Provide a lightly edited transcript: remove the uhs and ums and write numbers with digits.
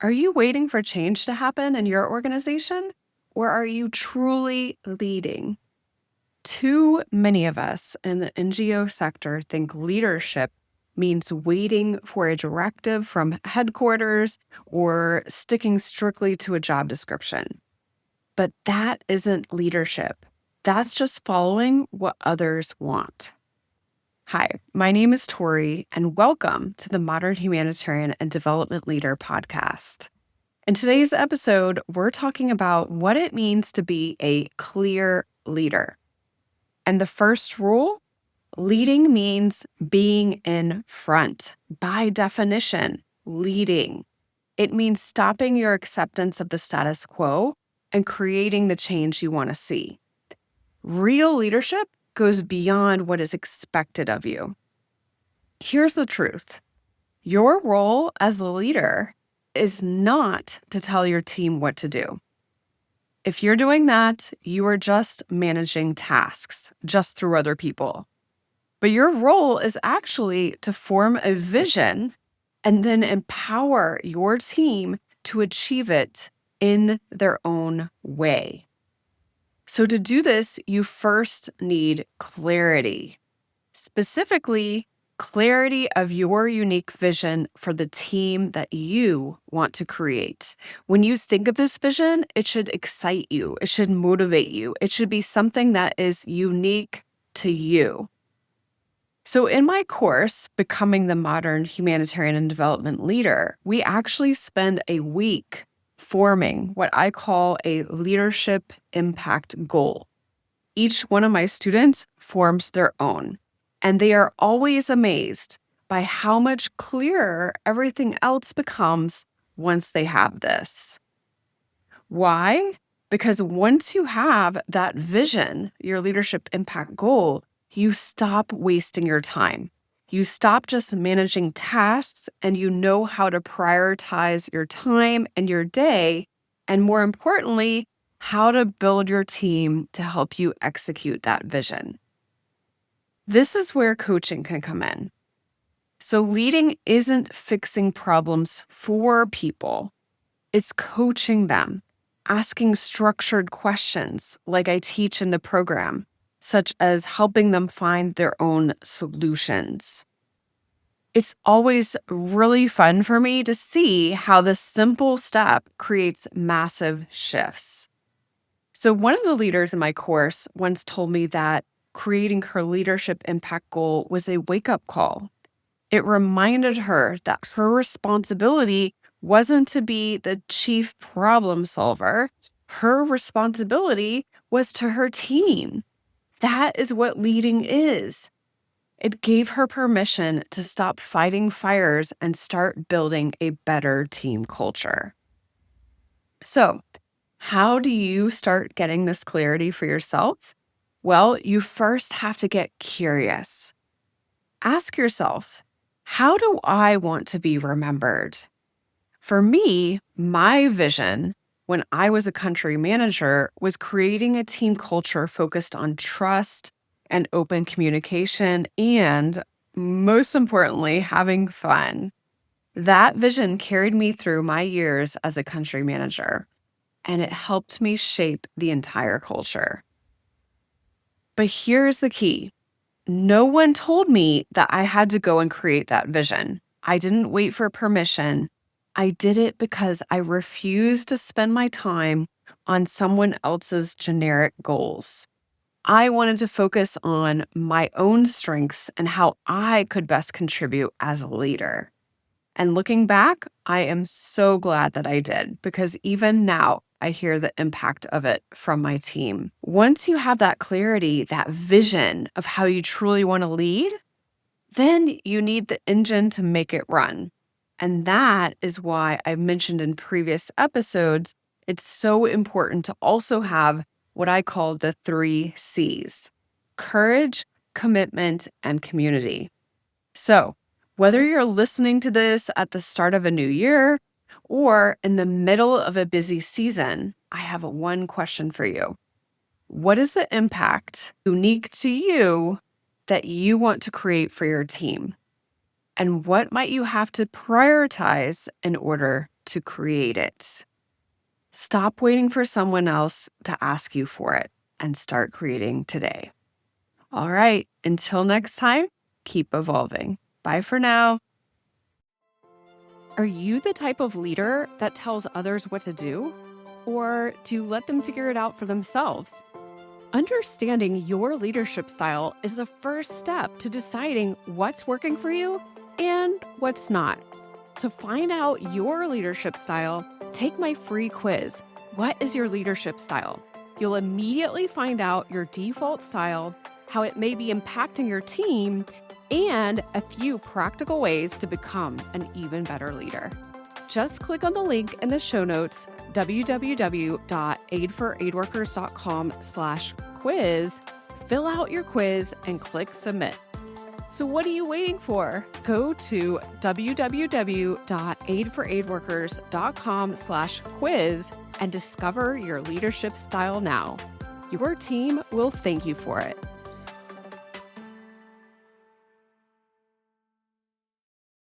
Are you waiting for change to happen in your organization, or are you truly leading? Too many of us in the NGO sector think leadership means waiting for a directive from headquarters or sticking strictly to a job description. But that isn't leadership. That's just following what others want. Hi, my name is Tori, and welcome to the Modern Humanitarian and Development Leader podcast. In today's episode, we're talking about what it means to be a clear leader. And the first rule, leading means being in front. By definition, leading. It means stopping your acceptance of the status quo and creating the change you want to see. Real leadership goes beyond what is expected of you. Here's the truth. Your role as a leader is not to tell your team what to do. If you're doing that, you are just managing tasks just through other people. But your role is actually to form a vision and then empower your team to achieve it in their own way. So to do this, you first need clarity. Specifically, clarity of your unique vision for the team that you want to create. When you think of this vision, it should excite you. It should motivate you. It should be something that is unique to you. So in my course, Becoming the Modern Humanitarian and Development Leader, we actually spend a week forming what I call a leadership impact goal. Each one of my students forms their own, and they are always amazed by how much clearer everything else becomes once they have this. Why? Because once you have that vision, your leadership impact goal, you stop wasting your time. You stop just managing tasks and you know how to prioritize your time and your day. And more importantly, how to build your team to help you execute that vision. This is where coaching can come in. So leading isn't fixing problems for people. It's coaching them, asking structured questions like I teach in the program, such as helping them find their own solutions. It's always really fun for me to see how this simple step creates massive shifts. So one of the leaders in my course once told me that creating her leadership impact goal was a wake-up call. It reminded her that her responsibility wasn't to be the chief problem solver. Her responsibility was to her team. That is what leading is. It gave her permission to stop fighting fires and start building a better team culture. So, how do you start getting this clarity for yourself? Well, you first have to get curious. Ask yourself, how do I want to be remembered? For me, my vision when I was a country manager was creating a team culture focused on trust and open communication and, most importantly, having fun. That vision carried me through my years as a country manager, and it helped me shape the entire culture. But here's the key. No one told me that I had to go and create that vision. I didn't wait for permission. I did it because I refused to spend my time on someone else's generic goals. I wanted to focus on my own strengths and how I could best contribute as a leader. And looking back, I am so glad that I did because even now, I hear the impact of it from my team. Once you have that clarity, that vision of how you truly want to lead, then you need the engine to make it run. And that is why I mentioned in previous episodes, it's so important to also have what I call the 3 C's: courage, commitment, and community. So, whether you're listening to this at the start of a new year or in the middle of a busy season, I have one question for you. What is the impact unique to you that you want to create for your team? And what might you have to prioritize in order to create it. Stop waiting for someone else to ask you for it and start creating today. All right, until next time, keep evolving. Bye for now. Are you the type of leader that tells others what to do? Or do you let them figure it out for themselves? Understanding your leadership style is the first step to deciding what's working for you and what's not. To find out your leadership style, take my free quiz. What is your leadership style? You'll immediately find out your default style, how it may be impacting your team, and a few practical ways to become an even better leader. Just click on the link in the show notes, www.aidforaidworkers.com/quiz, fill out your quiz, and click submit. So what are you waiting for? Go to www.aidforaidworkers.com/quiz and discover your leadership style now. Your team will thank you for it.